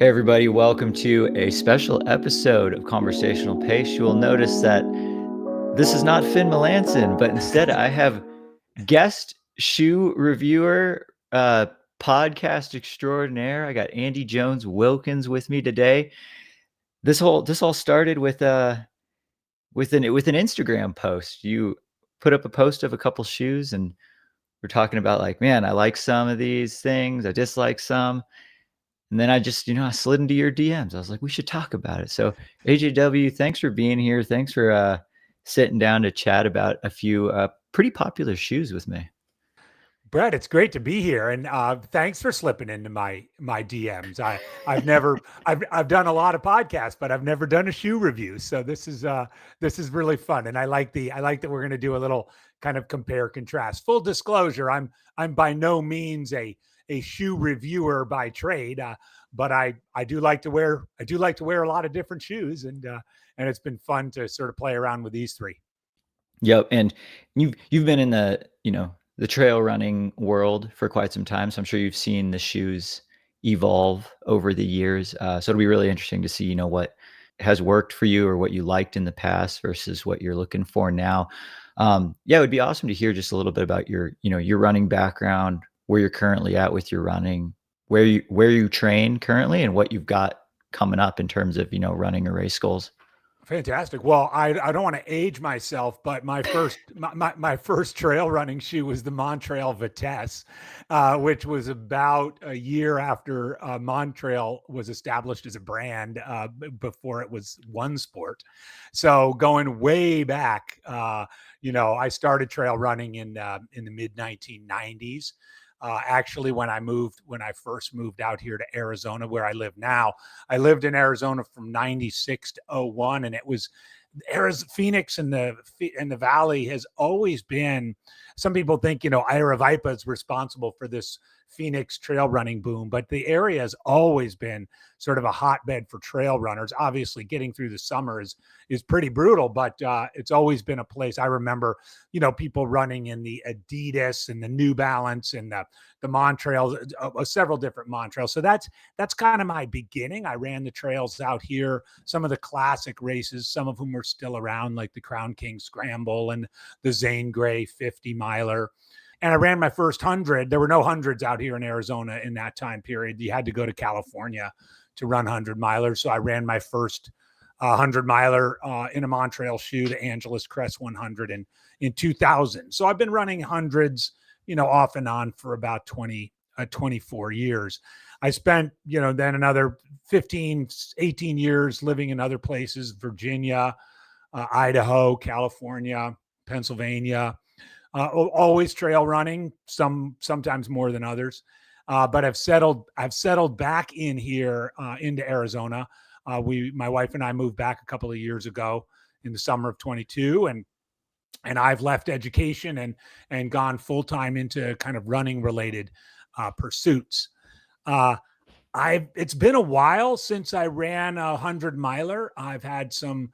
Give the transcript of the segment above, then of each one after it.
Hey, everybody, welcome to a special episode of Conversational Pace. You will notice that this is not Finn Melanson, but instead I have guest shoe reviewer, podcast extraordinaire. I got Andy Jones-Wilkins with me today. This all started with an Instagram post. You put up a post of a couple shoes, and we're talking about like, man, I like some of these things, I dislike some. And then I just, I slid into your DMs. I was like, we should talk about it. So AJW, thanks for being here. Thanks for sitting down to chat about a few pretty popular shoes with me. Brett, it's great to be here, and thanks for slipping into my DMs. I've done a lot of podcasts, but I've never done a shoe review. So this is really fun, and I like that we're going to do a little kind of compare contrast. Full disclosure, I'm by no means a shoe reviewer by trade, but I do like to wear a lot of different shoes, and it's been fun to sort of play around with these three. Yep, and you've been in the trail running world for quite some time, so I'm sure you've seen the shoes evolve over the years. So it'll be really interesting to see, what has worked for you or what you liked in the past versus what you're looking for now. Yeah, it would be awesome to hear just a little bit about your running background, where you're currently at with your running, where you train currently, and what you've got coming up in terms of, running or race goals. Fantastic. Well, I don't want to age myself, but my first trail running shoe was the Montrail Vitesse, which was about a year after Montrail was established as a brand, before it was One Sport. So going way back, I started trail running in the mid 1990s. Actually, when I first moved out here to Arizona, where I live now, I lived in Arizona from 96 to 01, and it was Phoenix and the Valley has always been. Some people think, Ira Vipa is responsible for this Phoenix trail running boom, but the area has always been sort of a hotbed for trail runners. Obviously, getting through the summer is pretty brutal, but it's always been a place. I remember, people running in the Adidas and the New Balance and the Montrails, several different Montrails. So that's kind of my beginning. I ran the trails out here, some of the classic races, some of whom are still around, like the Crown King Scramble and the Zane Grey 50 miler. And I ran my first 100. There were no hundreds out here in Arizona in that time period. You had to go to California to run 100 milers. So I ran my first 100 miler in a Montrail shoe, the Angeles Crest 100 in 2000. So I've been running hundreds, off and on for about 24 years. I spent, then another 15, 18 years living in other places, Virginia, Idaho, California, Pennsylvania. Always trail running, sometimes more than others, but I've settled back in here into Arizona. My wife and I moved back a couple of years ago in the summer of 22, and I've left education and gone full time into kind of running related pursuits. It's been a while since I ran a 100 miler. I've had some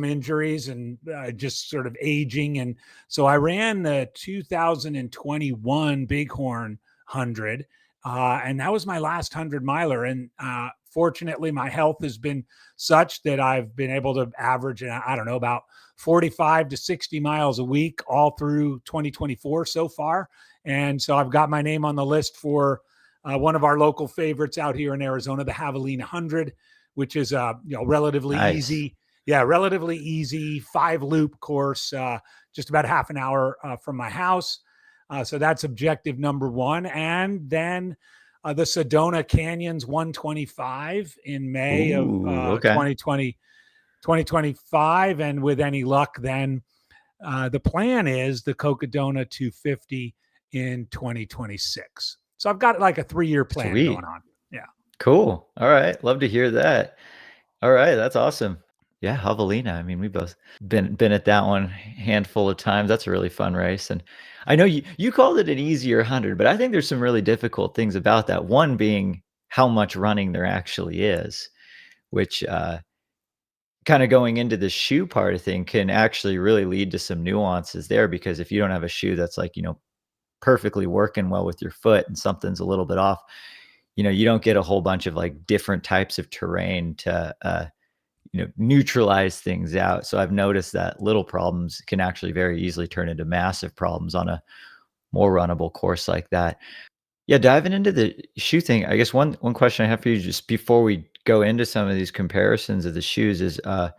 injuries and just sort of aging. And so I ran the 2021 Bighorn 100. And that was my last 100 miler. And fortunately, my health has been such that I've been able to average, I don't know, about 45 to 60 miles a week all through 2024 so far. And so I've got my name on the list for one of our local favorites out here in Arizona, the Javelina Jundred, which is relatively easy. Yeah, relatively easy 5-loop course, just about half an hour from my house. So that's objective number one. And then the Sedona Canyons 125 in May of 2025. And with any luck, then the plan is the Cocodona 250 in 2026. So I've got like a 3-year plan going on. Yeah. Cool. All right. Love to hear that. All right. That's awesome. Yeah, Javelina. I mean, we both been at that one handful of times. That's a really fun race. And I know you called it an easier 100, but I think there's some really difficult things about that. One being how much running there actually is, which kind of going into the shoe part of thing can actually really lead to some nuances there, because if you don't have a shoe that's like, perfectly working well with your foot and something's a little bit off, you don't get a whole bunch of like different types of terrain to neutralize things out. So I've noticed that little problems can actually very easily turn into massive problems on a more runnable course like that. Yeah, diving into the shoe thing, I guess one question I have for you just before we go into some of these comparisons of the shoes is I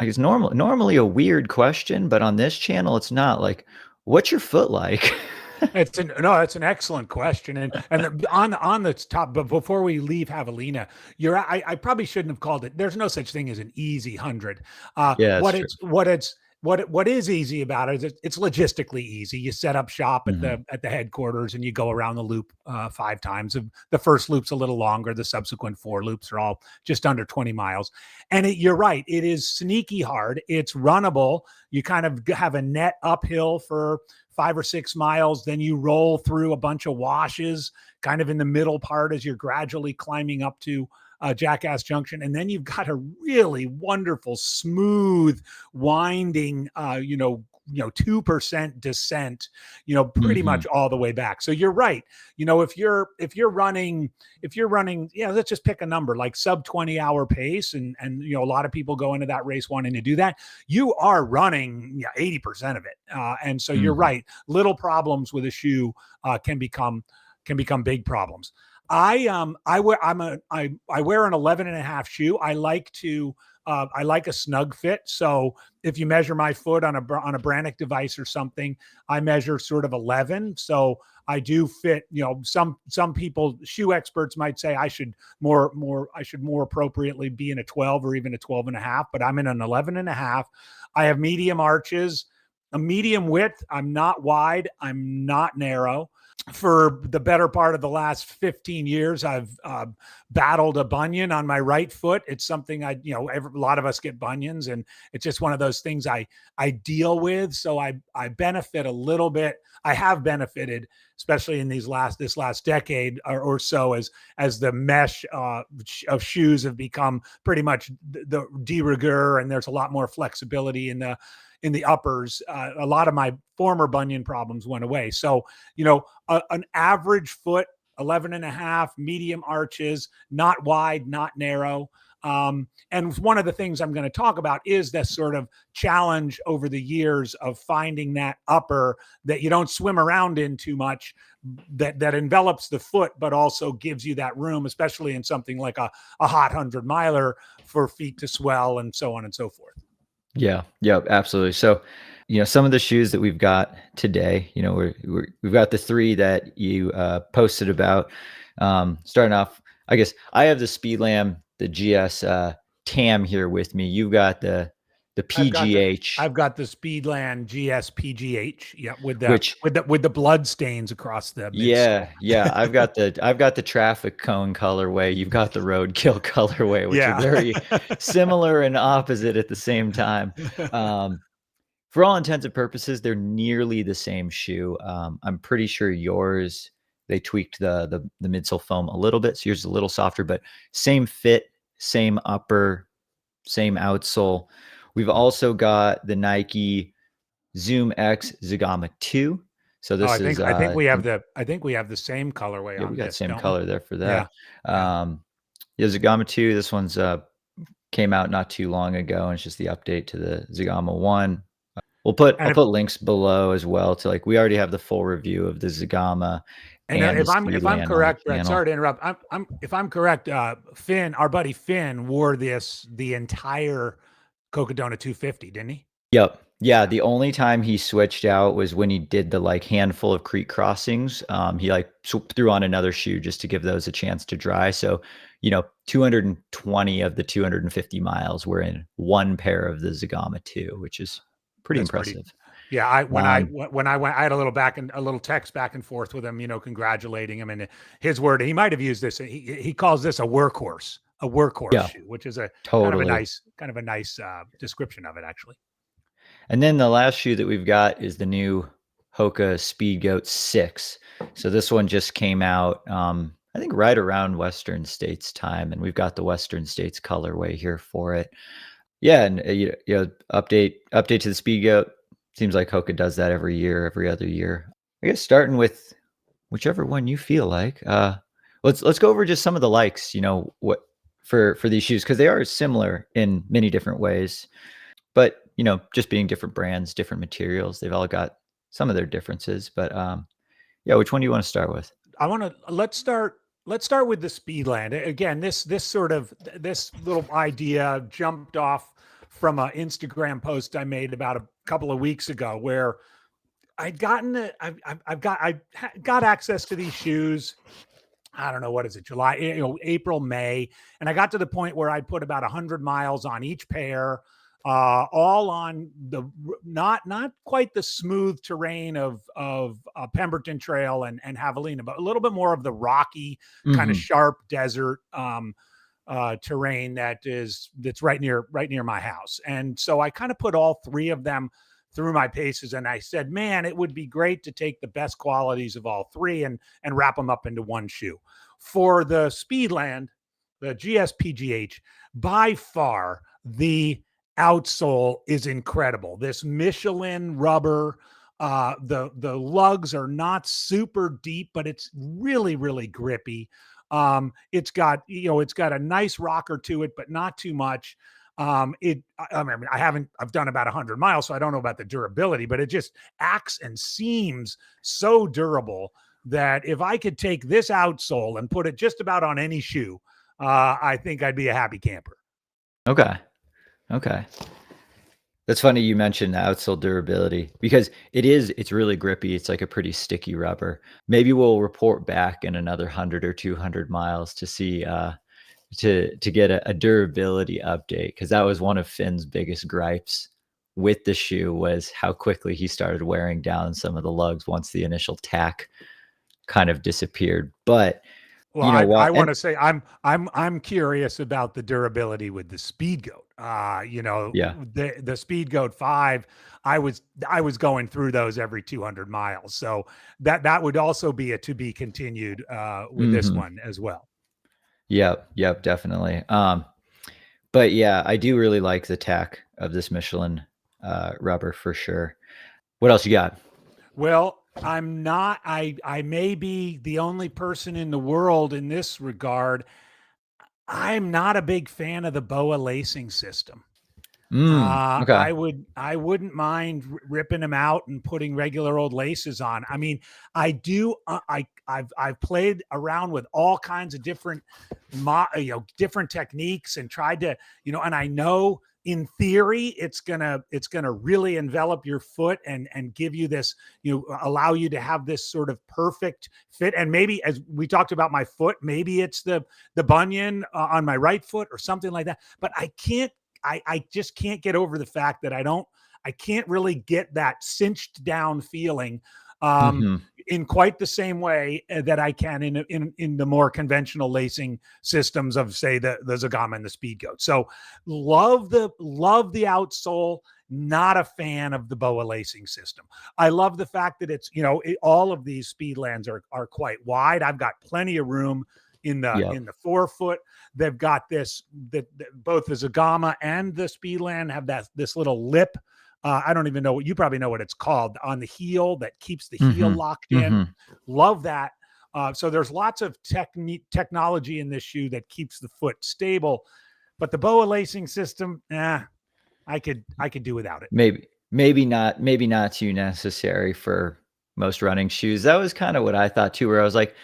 guess normally a weird question, but on this channel it's not. Like, what's your foot like? That's an excellent question, and on the top. But before we leave Javelina, I probably shouldn't have called it. There's no such thing as an easy 100. Yeah, that's true. What is easy about it is it's logistically easy. You set up shop at Mhm. the headquarters and you go around the loop 5 times. The first loop's a little longer. The subsequent 4 loops are all just under 20 miles. And you're right, it is sneaky hard. It's runnable. You kind of have a net uphill for 5 or 6 miles. Then you roll through a bunch of washes, kind of in the middle part as you're gradually climbing up to Jackass Junction, and then you've got a really wonderful, smooth, winding, 2% descent, pretty much Mhm. all the way back. So you're right. If you're running, yeah, let's just pick a number like sub 20-hour pace, and a lot of people go into that race wanting to do that. You are running 80% of it, and so you're Mhm. right. Little problems with a shoe can become big problems. I wear an 11 and a half shoe. I like a snug fit. So if you measure my foot on a Brannock device or something, I measure sort of 11. So I do fit. Some people, shoe experts, might say I should more appropriately be in a 12 or even a 12 and a half, but I'm in an 11 and a half. I have medium arches, a medium width. I'm not wide. I'm not narrow. For the better part of the last 15 years, I've battled a bunion on my right foot. It's something a lot of us get bunions, and it's just one of those things I deal with. So I benefit a little bit. I have benefited, especially in this last decade or so, as the mesh of shoes have become pretty much the de rigueur, and there's a lot more flexibility in the uppers. A lot of my former bunion problems went away. So, an average foot, 11 and a half, medium arches, not wide, not narrow. And one of the things I'm going to talk about is this sort of challenge over the years of finding that upper that you don't swim around in too much, that envelops the foot, but also gives you that room, especially in something like a hot 100-miler, for feet to swell and so on and so forth. Yeah, yep, absolutely. So, some of the shoes that we've got today, we've got the three that you posted about. Starting off, I guess I have the Speedland, the GS TAM here with me. You've got the I've got the PGH, I've got the Speedland GS PGH. Yeah, which with the blood stains across the midsole. yeah, I've got the traffic cone colorway. You've got the roadkill colorway, which are Yeah. very similar and opposite at the same time. Um, For all intents and purposes, they're nearly the same shoe. I'm pretty sure yours, they tweaked the midsole foam a little bit, so yours is a little softer, but same fit, same upper, same outsole. We've also got the Nike Zoom X Zegama 2. So Oh, this is I think we have the same colorway yeah, we on got this, same don't we? color there for Yeah. that. Yeah. Um, yeah, Zegama 2, this one's came out not too long ago, and it's just the update to the Zegama 1. I'll And if put links below as well to we already have the full review of the Zegama and and the if I'm Speedland on the correct, Brett, channel. sorry to interrupt. If I'm correct, Finn, our buddy Finn, wore this the entire Cocodona 250, didn't he? Yep. Yeah, Yeah. the only time he switched out was when he did the handful of creek crossings. He threw on another shoe just to give those a chance to dry. So, 220 of the 250 miles were in one pair of the Zegama 2, which is pretty That's pretty. impressive. Yeah, I Um, when I went, I had a little text back and forth with him, congratulating him, and his word. He might have used this. He calls this a workhorse yeah, shoe, which is a totally. kind of a nice description of it, actually. And then the last shoe that we've got is the new Hoka Speedgoat 6. So this one just came out, I think right around Western States time, and we've got the Western States colorway here for it. Yeah, and update to the Speedgoat. Seems like Hoka does that every year, every other year. I guess starting with whichever one you feel like. let's go over just some of the likes, what for these shoes, because they are similar in many different ways, but just being different brands, different materials, they've all got some of their differences. But yeah, which one do you want to start with? I want to let's start with the Speedland. Again, this little idea jumped off from an Instagram post I made about a couple of weeks ago, where I'd gotten I got access to these shoes. I don't know, what is it, July, April, May, and I got to the point where I'd put about 100 miles on each pair, all on the not quite the smooth terrain of Pemberton Trail and Javelina, but a little bit more of the rocky, kind of Hmm. sharp desert terrain that's right near my house. And so I kind of put all three of them through my paces, and I said, man, it would be great to take the best qualities of all three and wrap them up into one shoe. For the Speedland, the GS PGH, by far the outsole is incredible. This Michelin rubber, the lugs are not super deep, but it's really, really grippy. It's got a nice rocker to it, but not too much. I've done about 100 miles, so I don't know about the durability, but it just acts and seems so durable that if I could take this outsole and put it just about on any shoe, I think I'd be a happy camper. Okay. Okay. That's funny you mentioned the outsole durability, because it's really grippy. It's like a pretty sticky rubber. Maybe we'll report back in another 100 or 200 miles to see to get a durability update, because that was one of Finn's biggest gripes with the shoe, was how quickly he started wearing down some of the lugs once the initial tack kind of disappeared. But Well, you know I what? want And to say I'm curious about the durability with the Speedgoat. yeah. The Speedgoat 5, I was going through those every 200 miles. So that would also be a to be continued with this Hmm. one as well. Yep, definitely. But yeah, I do really like the tack of this Michelin rubber for sure. What else you got? Well, I'm not I may be the only person in the world in this regard. I'm not a big fan of the BOA lacing system. Okay. I wouldn't mind ripping them out and putting regular old laces on. I mean, I do. I've played around with all kinds of different techniques and tried to, and I know in theory it's gonna really envelop your foot and give you this, allow you to have this sort of perfect fit. And maybe, as we talked about my foot, maybe it's the bunion on my right foot or something like that. But I just can't get over the fact that I can't really get that cinched down feeling um, Hmm. in quite the same way that I can in the more conventional lacing systems of, say, the Zegama and the Speedgoat. So love the outsole. Not a fan of the BOA lacing system. I love the fact that all of these Speedlands are quite wide. I've got plenty of room Yep. in the forefoot. They've got this that both the Zegama and the Speedland have this little lip. I don't even know what, you probably know what it's called, on the heel that keeps the heel Hmm. locked in. Hmm. Love that. So there's lots of technology in this shoe that keeps the foot stable, but the BOA lacing system, I could do without it. Maybe not too necessary for most running shoes. That was kind of what I thought too, where I was like,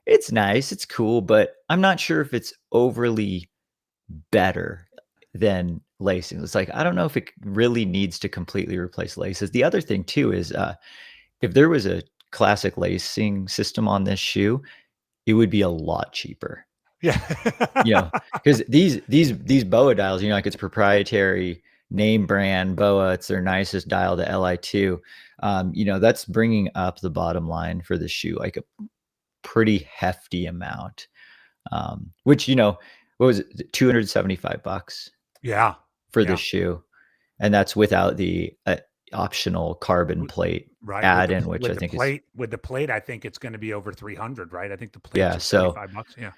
it's nice, it's cool, but I'm not sure if it's overly better than lacing. It's like, I don't know if it really needs to completely replace laces. The other thing too is, if there was a classic lacing system on this shoe, it would be a lot cheaper. Yeah. Because these BOA dials, like, it's proprietary name brand BOA. It's their nicest dial, the Li2. That's bringing up the bottom line for the shoe like a pretty hefty amount. Which, what was it, $275 Yeah. for this Yeah. shoe, and that's without the optional carbon plate Right. With add the in, which with I the think is, plate with the plate, I think it's going to be over 300, right? I think the plates yeah. are So $45. Yeah.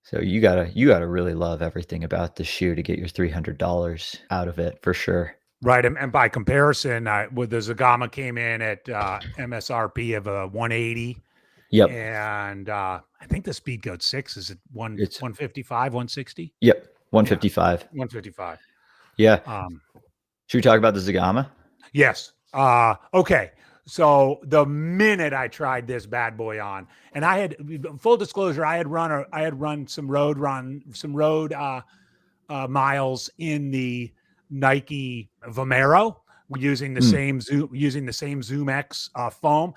so you gotta really love everything about the shoe to get your $300 out of it for sure. Right. And by comparison, with the Zagama came in at MSRP of a 180. Yep. And I think the Speedgoat 6 is at It's 155, 160. yep. Yeah, 155. 155. Yeah. Um, Should we talk about the Zegama? yes. Okay. So the minute I tried this bad boy on, and I had full disclosure, I had run some road miles in the Nike Vomero using the Mm. same Zoom X foam.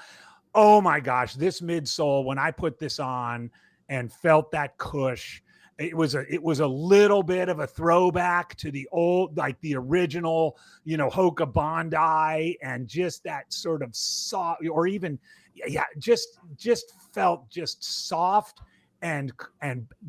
Oh my gosh, this midsole, when I put this on and felt that cush, it was a little bit of a throwback to the old, like the original, Hoka Bondi, and just that sort of soft, or even, yeah, just felt just soft and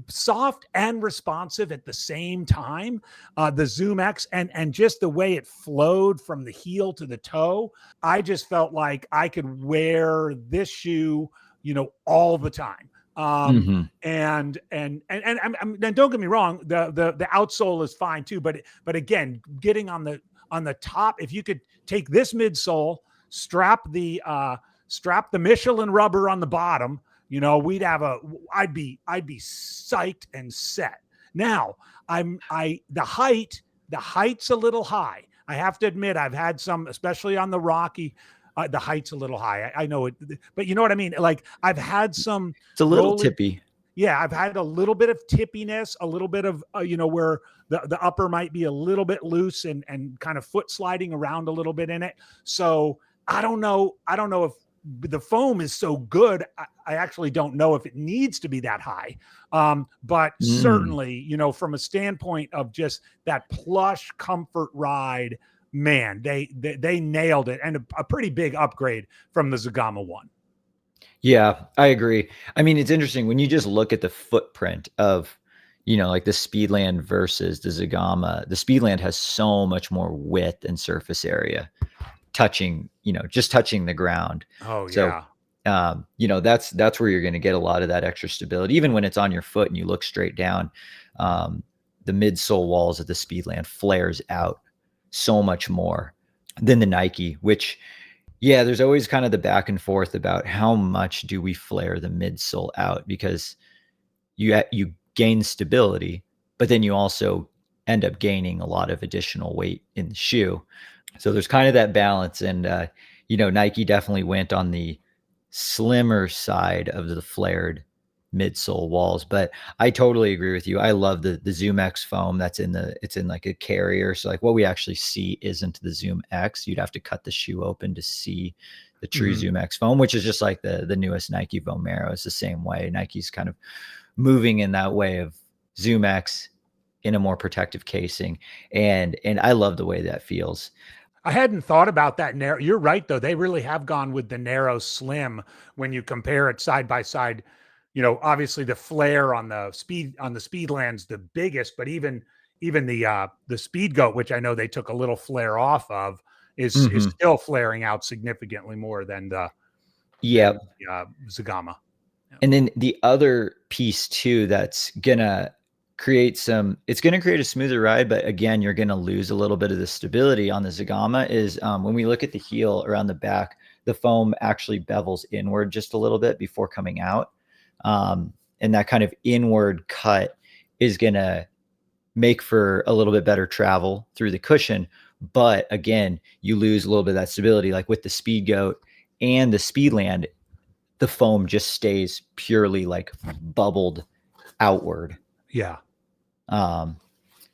soft and responsive at the same time. The Zoom X, and just the way it flowed from the heel to the toe, I just felt like I could wear this shoe, all the time. Mm-hmm. And don't get me wrong, the outsole is fine too, but again, getting on the top, if you could take this midsole, strap the Michelin rubber on the bottom, we'd have I'd be psyched and set. Now, the height's a little high. I have to admit, I've had some, especially on the Rocky, the height's a little high. I know it, but you know what I mean? Like, I've had some It's a little roller. tippy. Yeah, I've had a little bit of tippiness, a little bit of, where the upper might be a little bit loose and kind of foot sliding around a little bit in it. So I don't know. I don't know if the foam is so good. I actually don't know if it needs to be that high. But Mm. certainly, from a standpoint of just that plush comfort ride, man, they nailed it, and a pretty big upgrade from the Zegama one. Yeah, I agree. I mean, it's interesting when you just look at the footprint of, like the Speedland versus the Zegama. The Speedland has so much more width and surface area, just touching the ground. Oh So, yeah. that's where you're going to get a lot of that extra stability, even when it's on your foot and you look straight down. Um, the midsole walls of the Speedland flares out so much more than the Nike, which, yeah, there's always kind of the back and forth about how much do we flare the midsole out, because you gain stability, but then you also end up gaining a lot of additional weight in the shoe. So there's kind of that balance, and Nike definitely went on the slimmer side of the flared midsole walls. But I totally agree with you. I love the Zoom X foam that's it's in like a carrier. So like what we actually see isn't the Zoom X. You'd have to cut the shoe open to see the true Mhm. Zoom X foam, which is just like the newest Nike Vomero. It's the same way. Nike's kind of moving in that way of Zoom X in a more protective casing. And I love the way that feels. I hadn't thought about that narrow. You're right, though. They really have gone with the narrow slim when you compare it side by side. Obviously the flare on the Speedland's the biggest, but even the Speedgoat, which I know they took a little flare off of, is Mhm. still flaring out significantly more than Yeah. the Zegama. Yeah. And then the other piece too that's gonna it's gonna create a smoother ride, but again, you're gonna lose a little bit of the stability on the Zegama is when we look at the heel around the back, the foam actually bevels inward just a little bit before coming out. And that kind of inward cut is gonna make for a little bit better travel through the cushion. But again, you lose a little bit of that stability, like with the Speedgoat and the Speedland, the foam just stays purely like bubbled outward. Yeah. Um,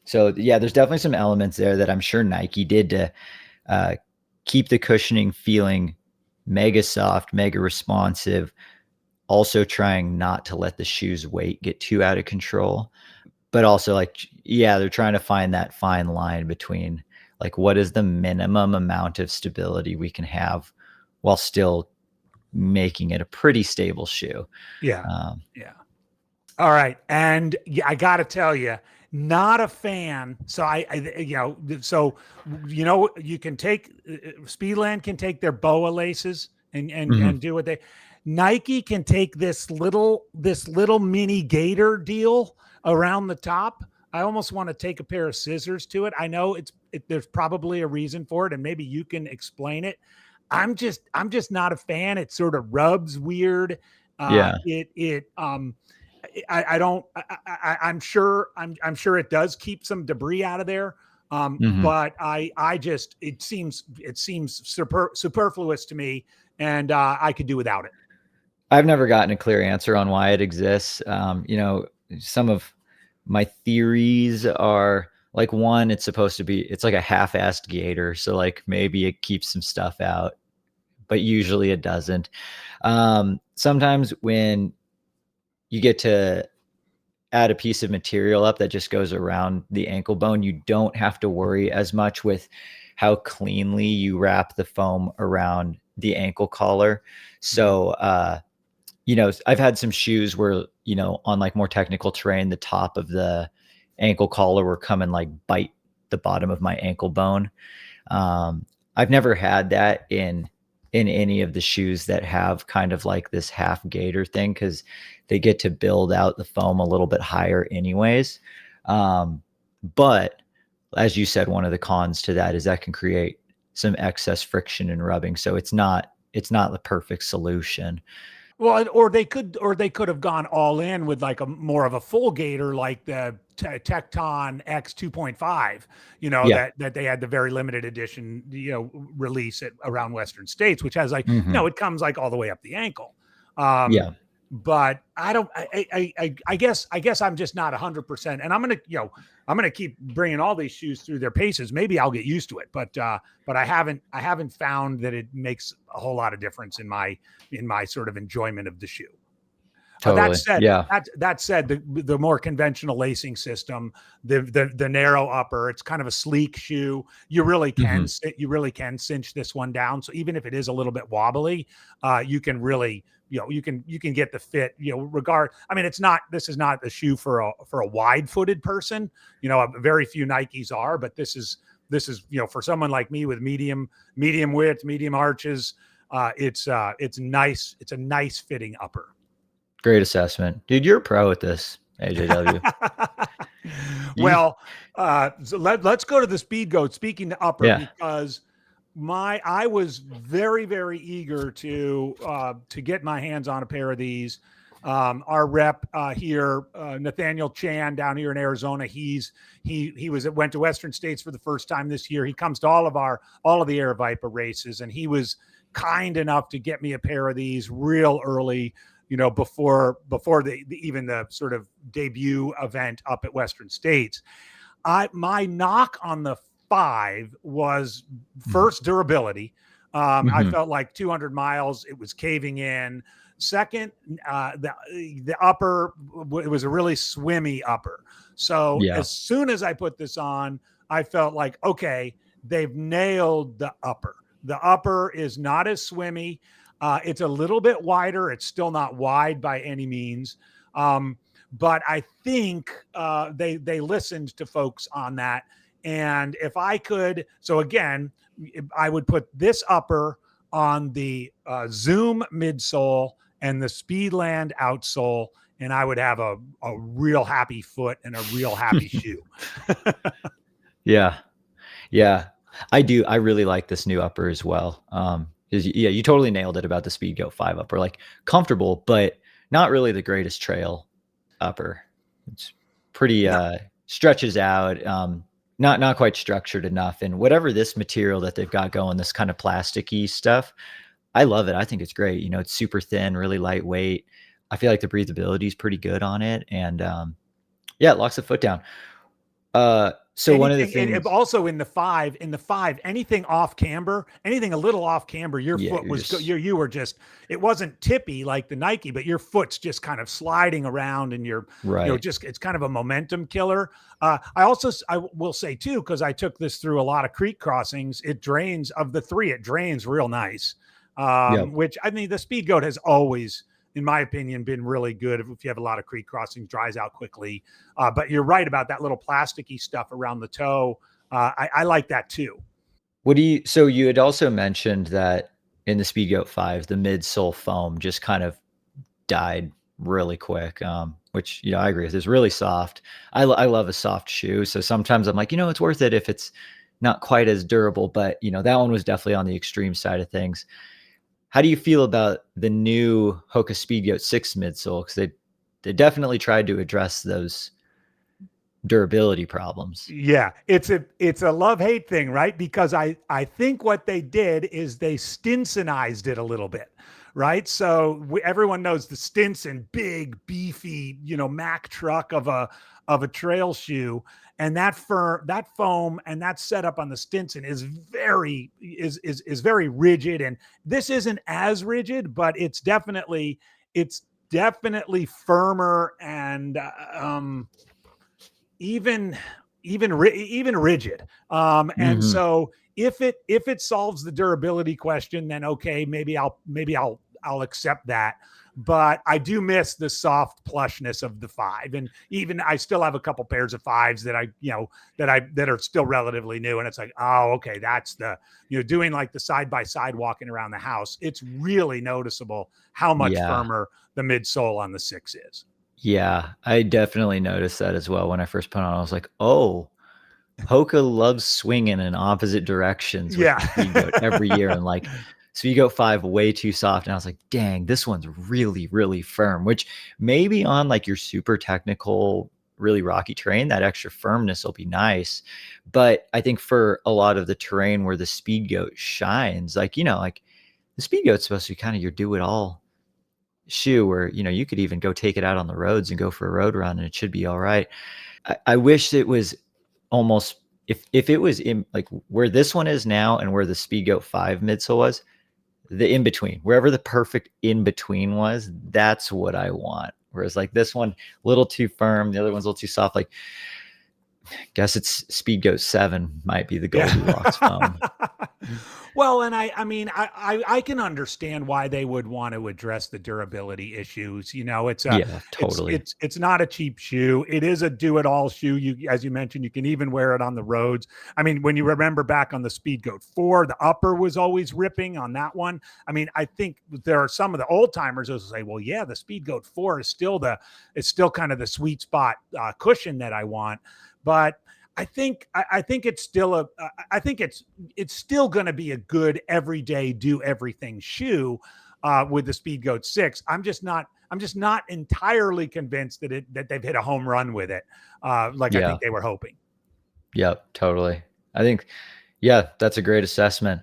so yeah, there's definitely some elements there that I'm sure Nike did to uh, keep the cushioning feeling mega soft, mega responsive. Also trying not to let the shoe's weight get too out of control, but also like, yeah, they're trying to find that fine line between like what is the minimum amount of stability we can have while still making it a pretty stable shoe. Yeah. Um, Yeah. All right. And yeah, I got to tell you, not a fan. So you can take Speedland can take their BOA laces and mhm. do what they. Nike can take this little mini gator deal around the top. I almost want to take a pair of scissors to it. I know there's probably a reason for it, and maybe you can explain it. I'm just not a fan. It sort of rubs weird. Yeah. I don't. I'm sure it does keep some debris out of there. Hmm. But I just it seems superfluous to me, and I could do without it. I've never gotten a clear answer on why it exists. Some of my theories are like, one, it's like a half-assed gator, so like maybe it keeps some stuff out, but usually it doesn't. Sometimes when you get to add a piece of material up that just goes around the ankle bone, you don't have to worry as much with how cleanly you wrap the foam around the ankle collar. So, I've had some shoes where, on like more technical terrain, the top of the ankle collar will come and like bite the bottom of my ankle bone. I've never had that in any of the shoes that have kind of like this half gator thing, because they get to build out the foam a little bit higher anyways. But as you said, one of the cons to that is that can create some excess friction and rubbing. So it's not the perfect solution. Well, or they could have gone all in with like a more of a full gator, like the Tecton X 2.5. Yeah. That they had the very limited edition, release at around Western states, which has like, Hmm. it comes like all the way up the ankle. Um, Yeah. but I don't. I guess I'm just not 100%, and I'm gonna keep bringing all these shoes through their paces. Maybe I'll get used to it, but I haven't found that it makes a whole lot of difference in my sort of enjoyment of the shoe. That Totally. said, Yeah. the more conventional lacing system, the narrow upper, it's kind of a sleek shoe. Hmm. You really can cinch this one down. So even if it is a little bit wobbly, you can really, you can get the fit. I mean, this is not a shoe for a wide footed person. Very few Nikes are, but this is for someone like me with medium width, medium arches. It's nice. It's a nice fitting upper. Great assessment. Dude, you're a pro at this, AJW. You, Well, so let's go to the Speedgoat. Speaking to upper, yeah. because I was very very eager to get my hands on a pair of these. Our rep here, Nathaniel Chan, down here in Arizona, went to Western States for the first time this year. He comes to all of the Air Viper races, and he was kind enough to get me a pair of these real early, before even the sort of debut event up at Western States. My knock on the 5 was first durability. I Hmm. felt like 200 miles, it was caving in. Second, the upper, it was a really swimmy upper. So Yeah. as soon as I put this on, I felt like, okay, they've nailed the upper. The upper is not as swimmy. It's a little bit wider. It's still not wide by any means. But I think they listened to folks on that. And if I could, so again, I would put this upper on the Zoom midsole and the Speedland outsole, and I would have a real happy foot and a real happy shoe. Yeah. Yeah. I do. I really like this new upper as well. 'Cause yeah, you totally nailed it about the Speedgoat 5 upper. Like comfortable, but not really the greatest trail upper. It's pretty No, stretches out, not quite structured enough. And whatever this material that they've got going, this kind of plasticky stuff, I love it. I think it's great. It's super thin, really lightweight. I feel like the breathability is pretty good on it. And yeah, it locks the foot down. So one of the anything, and things, also in the five, anything off camber, anything a little off camber, your yeah, foot you're was just you were just, it wasn't tippy like the Nike, but your foot's just kind of sliding around, and right. just, it's kind of a momentum killer. I will say too, because I took this through a lot of creek crossings, it drains, of the three, it drains real nice. Yep. Which, I mean, the Speedgoat has always, in my opinion, been really good. If you have a lot of creek crossings, dries out quickly. But you're right about that little plasticky stuff around the toe. I like that too. So you had also mentioned that in the Speedgoat 5, the midsole foam just kind of died really quick, which, I agree with. It's really soft. I love a soft shoe. So sometimes I'm like, it's worth it if it's not quite as durable, but that one was definitely on the extreme side of things. how do you feel about the new Hoka Speedgoat 6 midsole? Because they definitely tried to address those durability problems. Yeah, it's a love-hate thing, right? Because I think what they did is they Stinsonized it a little bit, right? So everyone knows the Stinson, big, beefy, Mack truck of a trail shoe, and that foam and that setup on the Stinson is very rigid, and this isn't as rigid, but it's definitely firmer and even even rigid. And Mm-hmm. so if it solves the durability question, then okay, maybe I'll accept that. But I do miss the soft plushness of the five, and even I still have a couple pairs of fives that that are still relatively new, and it's like, oh, okay, that's the doing like the side by side walking around the house. It's really noticeable how much Yeah. firmer the midsole on the six is. Yeah. I definitely noticed that as well when I first put on. I was like, oh, Hoka loves swinging in opposite directions with Yeah. the Speedgoat every year. And like Speedgoat 5, way too soft. And I was like, dang, this one's really, really firm, which maybe on like your super technical, really rocky terrain, that extra firmness will be nice. But I think for a lot of the terrain where the Speedgoat shines, like, like the Speedgoat's supposed to be kind of your do it all shoe where, you could even go take it out on the roads and go for a road run and it should be all right. I wish it was almost if it was in like where this one is now and where the Speedgoat 5 midsole was, the in between, wherever the perfect in between was, that's what I want. Whereas like this one, a little too firm, the other one's a little too soft. Like, guess it's Speedgoat 7 might be the Yeah. Goldilocks foam. Well, and I mean, I can understand why they would want to address the durability issues. Yeah, totally. It's not a cheap shoe. It is a do-it-all shoe. As you mentioned, you can even wear it on the roads. I mean, when you remember back on the Speedgoat 4, the upper was always ripping on that one. I mean, I think there are some of the old timers who say, well, yeah, the Speedgoat 4 is still kind of the sweet spot cushion that I want. But I think it's still I think it's still going to be a good everyday do everything shoe with the Speedgoat 6. I'm just not entirely convinced that they've hit a home run with it, like I Yeah. think they were hoping. Yep, totally. I think, yeah, that's a great assessment.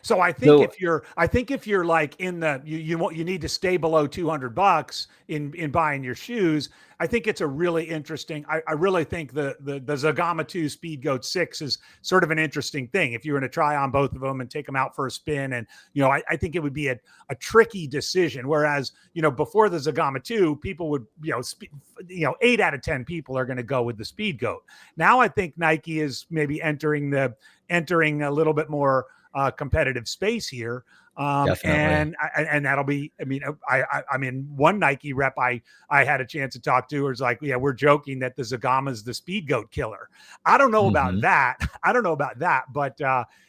So Though, I think if you're like in the you need to stay below $200 in buying your shoes. I think it's a really interesting. I really think the Zegama 2 Speedgoat 6 is sort of an interesting thing. If you were to try on both of them and take them out for a spin, and I think it would be a tricky decision. Whereas before the Zegama 2, people would 8 out of 10 people are going to go with the Speedgoat. Now I think Nike is maybe entering a little bit more competitive space here. definitely. And that'll be, I mean, one Nike rep I had a chance to talk to was like, yeah, we're joking that the Zagama's the Speedgoat killer. I don't know about Mhm. that. I don't know about that, but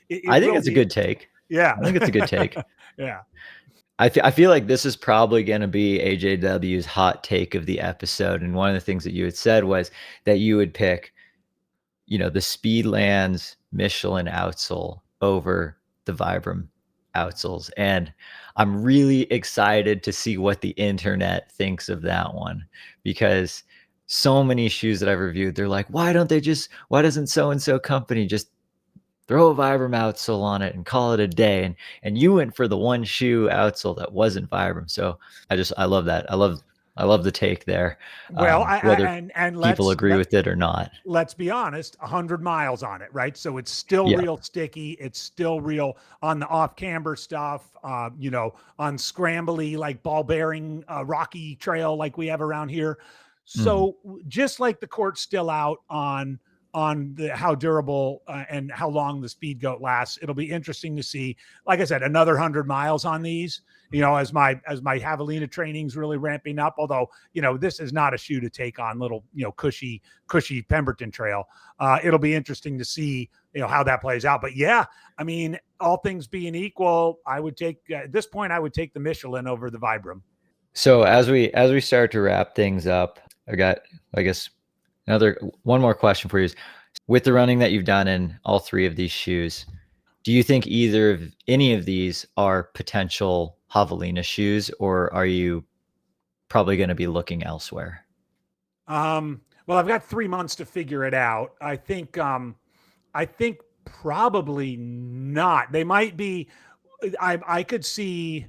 it I think will it's a be, good take. yeah. I think it's a good take. Yeah. I feel like this is probably going to be AJW's hot take of the episode. And one of the things that you had said was that you would pick, the Speedlands Michelin outsole over the Vibram outsoles. And I'm really excited to see what the internet thinks of that one because so many shoes that I've reviewed, they're like, why doesn't so and so company just throw a Vibram outsole on it and call it a day? And you went for the one shoe outsole that wasn't Vibram. So I love that. I love the take there. Well, Whether and people agree with it or not. let's be honest, 100 miles on it, right? So it's still Yeah. real sticky. It's still real on the off camber stuff, on scrambly, like ball bearing, rocky trail like we have around here. Mhm. So just like the court's still out on the how durable and how long the Speedgoat lasts, it'll be interesting to see. Like I said, another 100 miles on these. As my Javelina training's really ramping up. Although this is not a shoe to take on little cushy Pemberton trail. It'll be interesting to see how that plays out. But yeah, I mean, all things being equal, I would take at this point I would take the Michelin over the Vibram. So as we start to wrap things up, I got, I guess, one more question for you. With the running that you've done in all three of these shoes, Do you think either of any of these are potential Javelina shoes, or are you probably going to be looking elsewhere? Well, I've got 3 months to figure it out. I think probably not. They might be. I could see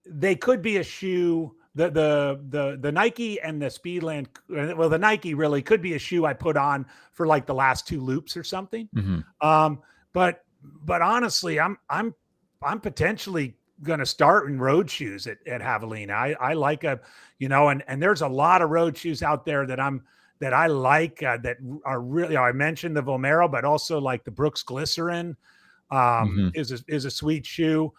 they could be a shoe. The Nike and the Speedland. Well, the Nike really could be a shoe I put on for like the last two loops or something. Mm-hmm. Um, but honestly, I'm potentially going to start in road shoes at Javelina. I like and there's a lot of road shoes out there that I like that are really. I mentioned the Vomero, but also like the Brooks Glycerin Mm-hmm. is a sweet shoe.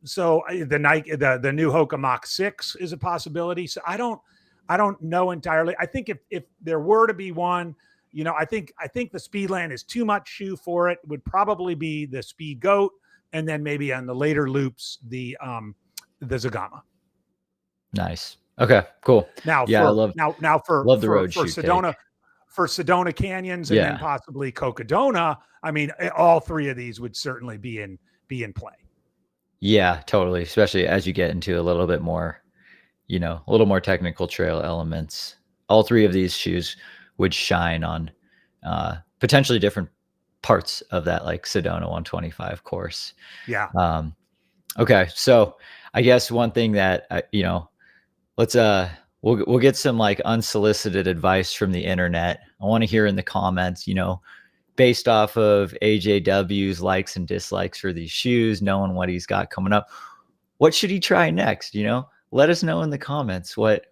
So the Nike the new Hoka Mach 6 is a possibility. So I don't know entirely. I think if there were to be one, I think the Speedland is too much shoe for it. Would probably be the Speedgoat, and then maybe on the later loops the Zegama. Nice. Okay, cool. Now Yeah, I for love now love the road shoe Sedona take. Canyons and then Yeah. possibly Cocodona. I mean, all three of these would certainly be in play. Yeah, totally. Especially as you get into a little bit more, a little more technical trail elements. All three of these shoes would shine on potentially different parts of that like Sedona 125 course. Yeah. Okay, so I guess one thing that let's we'll get some like unsolicited advice from the internet. I want to hear in the comments, based off of AJW's likes and dislikes for these shoes, knowing what he's got coming up, what should he try next? Let us know in the comments. What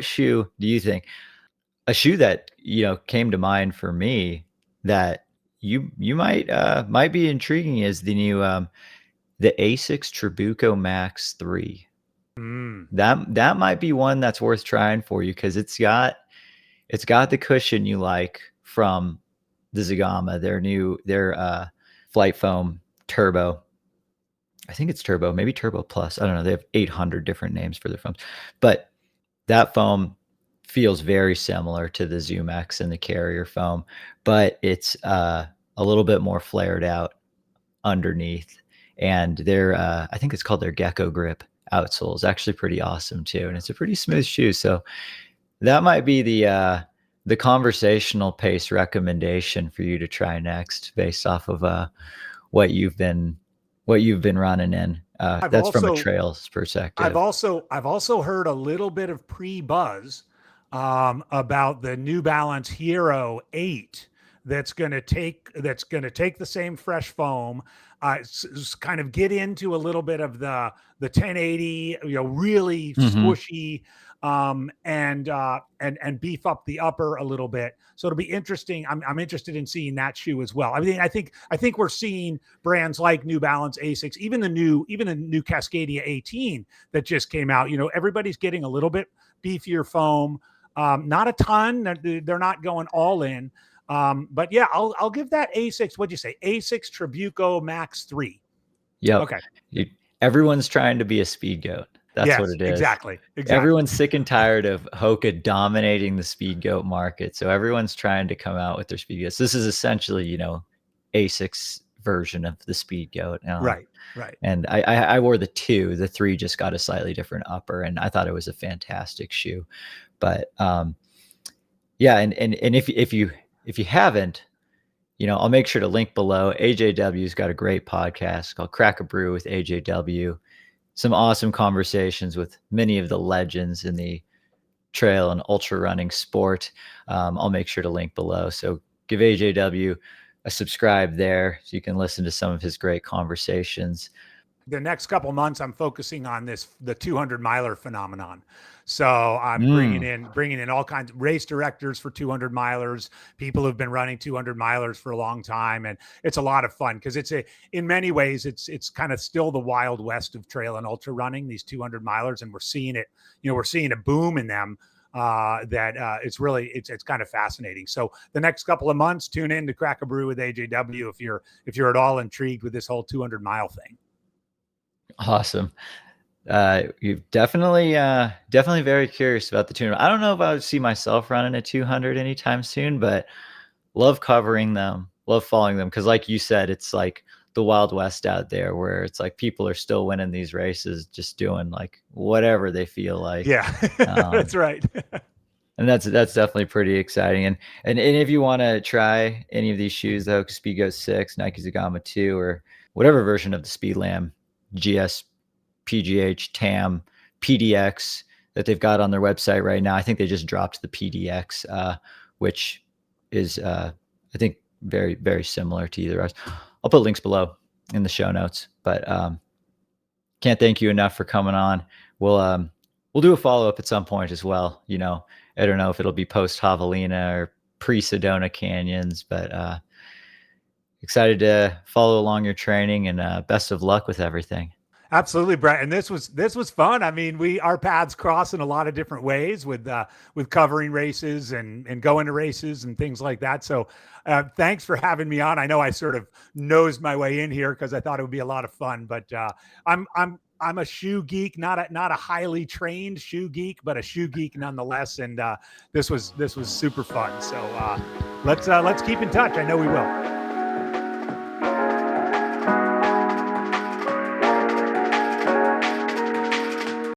shoe do you think? A shoe that came to mind for me that you might be intriguing is the new the Asics Trabuco Max 3. Mm. That might be one that's worth trying for you because it's got the cushion you like from the Zegama, their flight foam turbo. I think it's turbo, maybe turbo plus. I don't know. They have 800 different names for their foams, but that foam feels very similar to the ZoomX and the Carrier foam, but it's a little bit more flared out underneath. And I think it's called their Gecko Grip outsole is actually pretty awesome too, and it's a pretty smooth shoe. So that might be the conversational pace recommendation for you to try next, based off of what you've been running in. That's from a trails perspective. I've also heard a little bit of pre-buzz about the New Balance Hero 8 that's going to take the same fresh foam, kind of get into a little bit of the 1080, really squishy, and beef up the upper a little bit. So it'll be interesting. I'm interested in seeing that shoe as well. I mean, I think we're seeing brands like New Balance, Asics, even the new Cascadia 18 that just came out. Everybody's getting a little bit beefier foam. Not a ton. They're not going all in. But yeah, I'll give that Asics. What'd you say? Asics Trabuco Max 3. Yep. Okay. Everyone's trying to be a Speedgoat. That's what it is. Exactly. Everyone's sick and tired of Hoka dominating the Speedgoat market. So everyone's trying to come out with their Speedgoats. This is essentially, Asics version of the Speedgoat. Right. And I wore the 2. The 3 just got a slightly different upper, and I thought it was a fantastic shoe. But yeah, and if you haven't, I'll make sure to link below. AJW's got a great podcast called Crack a Brew with AJW. Some awesome conversations with many of the legends in the trail and ultra running sport. I'll make sure to link below. So give AJW a subscribe there so you can listen to some of his great conversations. The next couple months, I'm focusing on the 200 miler phenomenon. So I'm bringing in all kinds of race directors for 200 milers, people who've been running 200 milers for a long time. And it's a lot of fun because in many ways, it's kind of still the wild west of trail and ultra running, these 200 milers. And we're seeing it, we're seeing a boom in them it's kind of fascinating. So the next couple of months, tune in to Crack a Brew with AJW if you're at all intrigued with this whole 200 mile thing. Awesome. You're definitely very curious about the 200. I don't know if I would see myself running a 200 anytime soon, but love covering them, love following them. Cause like you said, it's like the Wild West out there, where it's like people are still winning these races, just doing like whatever they feel like. Yeah, that's right. And that's definitely pretty exciting. And if you want to try any of these shoes, the Hoka Speedgoat 6, Nike Zegama 2, or whatever version of the Speedland GS, PGH, TAM, PDX that they've got on their website right now. I think they just dropped the PDX, which is I think very, very similar to either of us. I'll put links below in the show notes. But can't thank you enough for coming on. We'll do a follow-up at some point as well. You know, I don't know if it'll be post Javelina or pre-Sedona Canyons, but excited to follow along your training, and best of luck with everything. Absolutely, Brett. And this was fun. I mean, our paths cross in a lot of different ways with covering races and going to races and things like that. So thanks for having me on. I know I sort of nosed my way in here because I thought it would be a lot of fun, but I'm a shoe geek, not a highly trained shoe geek, but a shoe geek nonetheless. And this was super fun. So let's keep in touch. I know we will.